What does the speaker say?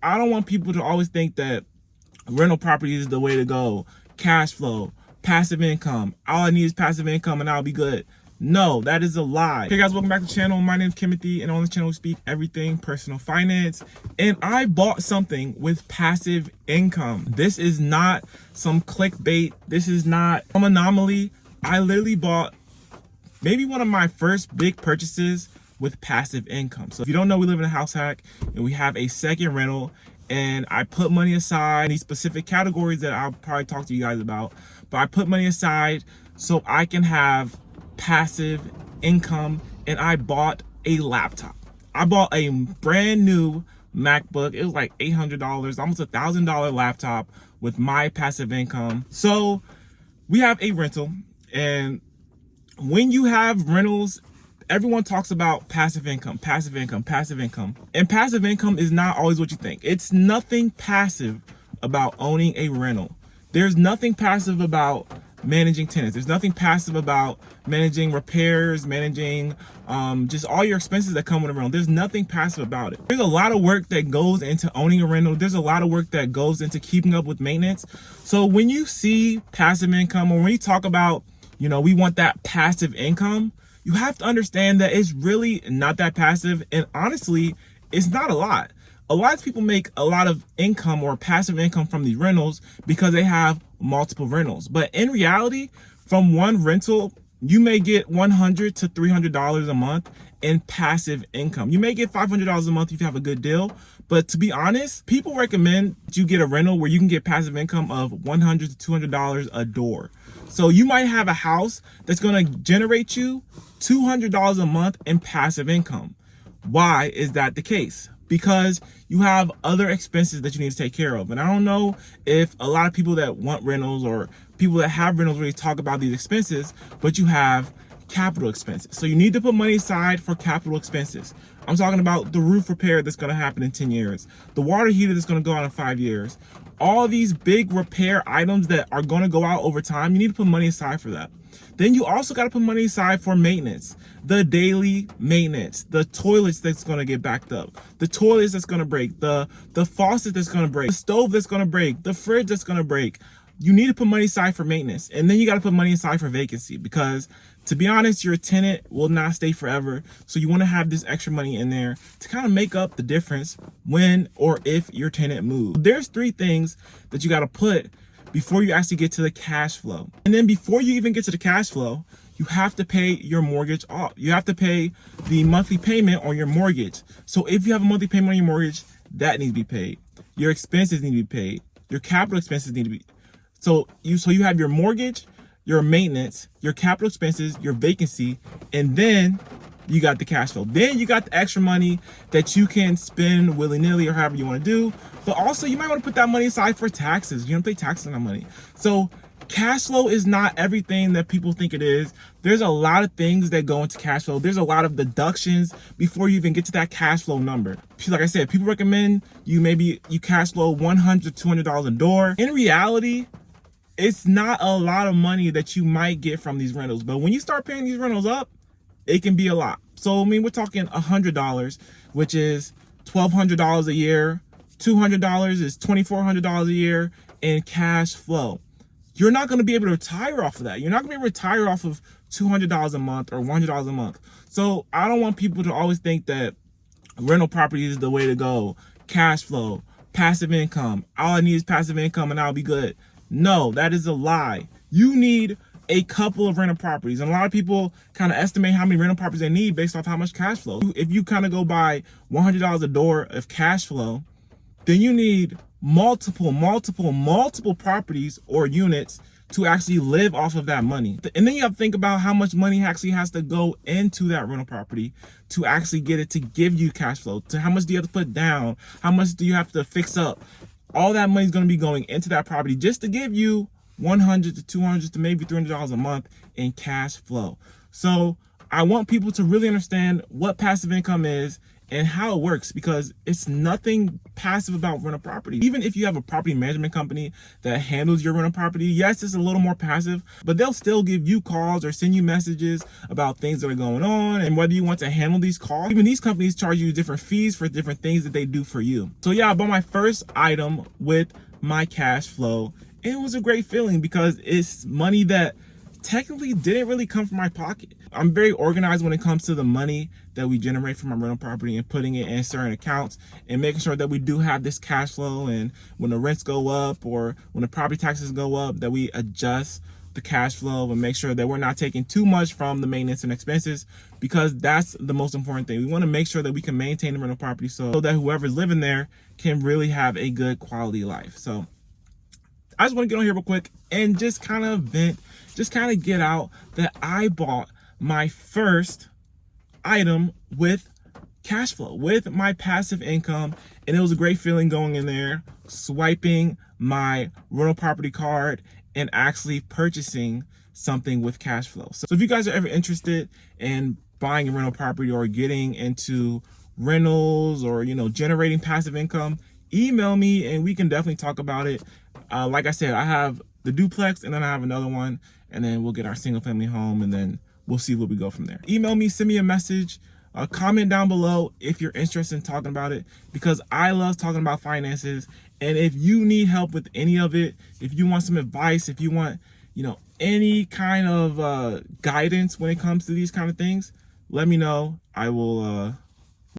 I don't want people to always think that rental properties is the way to go. Cash flow, passive income. All I need is passive income and I'll be good. No, that is a lie. Hey guys, welcome back to the channel. My name is Kimothy, and on the channel we speak everything personal finance. And I bought something with passive income. This is not some clickbait. This is not some anomaly. I literally bought maybe one of my first big purchases with passive income. So if you don't know, we live in a house hack and we have a second rental, and I put money aside in these specific categories that I'll probably talk to you guys about, but I put money aside so I can have passive income. And I bought a laptop. I bought a brand new MacBook. It was like $800, almost $1,000 laptop with my passive income. So we have a rental, and when you have rentals, everyone talks about passive income, passive income, passive income. And passive income is not always what you think. It's nothing passive about owning a rental. There's nothing passive about managing tenants. There's nothing passive about managing repairs, managing just all your expenses that come with a rental. There's nothing passive about it. There's a lot of work that goes into owning a rental. There's a lot of work that goes into keeping up with maintenance. So when you see passive income, or when you talk about, you know, we want that passive income, you have to understand that it's really not that passive. And honestly, it's not a lot. A lot of people make a lot of income or passive income from these rentals because they have multiple rentals. But in reality, from one rental, you may get $100 to $300 a month in passive income. You may get $500 a month if you have a good deal. But to be honest, people recommend you get a rental where you can get passive income of $100 to $200 a door. So you might have a house that's going to generate you $200 a month in passive income. Why is that the case? Because you have other expenses that you need to take care of. And I don't know if a lot of people that want rentals or people that have rentals really talk about these expenses, but you have capital expenses. So you need to put money aside for capital expenses. I'm talking about the roof repair that's going to happen in 10 years, the water heater that's going to go out in 5 years. All these big repair items that are going to go out over time, you need to put money aside for that. Then you also got to put money aside for maintenance, the daily maintenance, the toilets that's going to get backed up, the toilets that's going to break, the faucet that's going to break, the stove that's going to break, the fridge that's going to break. You need to put money aside for maintenance. And then you got to put money aside for vacancy, because to be honest, your tenant will not stay forever. So you want to have this extra money in there to kind of make up the difference when or if your tenant moves. There's 3 things that you got to put before you actually get to the cash flow. And then before you even get to the cash flow, you have to pay your mortgage off. You have to pay the monthly payment on your mortgage. So if you have a monthly payment on your mortgage, that needs to be paid. Your expenses need to be paid. Your capital expenses need to be. So you have your mortgage, your maintenance, your capital expenses, your vacancy, and then you got the cash flow. Then you got the extra money that you can spend willy-nilly or however you want to do. But also you might want to put that money aside for taxes. You don't pay taxes on that money. So cash flow is not everything that people think it is. There's a lot of things that go into cash flow. There's a lot of deductions before you even get to that cash flow number. Like I said, people recommend you cash flow $100 to $200 a door. In reality, it's not a lot of money that you might get from these rentals. But when you start paying these rentals up, it can be a lot. So, I mean, we're talking $100, which is $1,200 a year. $200 is $2,400 a year in cash flow. You're not going to be able to retire off of that. You're not going to be able to retire off of $200 a month or $100 a month. So I don't want people to always think that rental properties is the way to go. Cash flow, passive income. All I need is passive income and I'll be good. No, that is a lie. You need a couple of rental properties. And a lot of people kind of estimate how many rental properties they need based off how much cash flow. If you kind of go by $100 a door of cash flow, then you need multiple properties or units to actually live off of that money. And then you have to think about how much money actually has to go into that rental property to actually get it to give you cash flow. To how much do you have to put down? How much do you have to fix up? All that money is going to be going into that property just to give you $100 to $200 to maybe $300 a month in cash flow. So I want people to really understand what passive income is and how it works, because it's nothing passive about rental property. Even if you have a property management company that handles your rental property, yes, it's a little more passive, but they'll still give you calls or send you messages about things that are going on and whether you want to handle these calls. Even these companies charge you different fees for different things that they do for you. So yeah, I bought my first item with my cash flow, and it was a great feeling because it's money that technically didn't really come from my pocket. I'm very organized when it comes to the money that we generate from our rental property and putting it in certain accounts and making sure that we do have this cash flow, and when the rents go up or when the property taxes go up, that we adjust the cash flow and make sure that we're not taking too much from the maintenance and expenses, because that's the most important thing. We want to make sure that we can maintain the rental property so that whoever's living there can really have a good quality life. So I just want to get on here real quick and just kind of vent, just kind of get out that I bought my first item with cash flow, with my passive income, and it was a great feeling going in there, swiping my rental property card and actually purchasing something with cash flow. So if you guys are ever interested in buying a rental property or getting into rentals or, you know, generating passive income, email me and we can definitely talk about it. Like I said, I have the duplex and then I have another one, and then we'll get our single family home and then we'll see where we go from there. Email me, send me a message, comment down below if you're interested in talking about it, because I love talking about finances. And if you need help with any of it, if you want some advice, if you want, you know, any kind of guidance when it comes to these kind of things, let me know. I will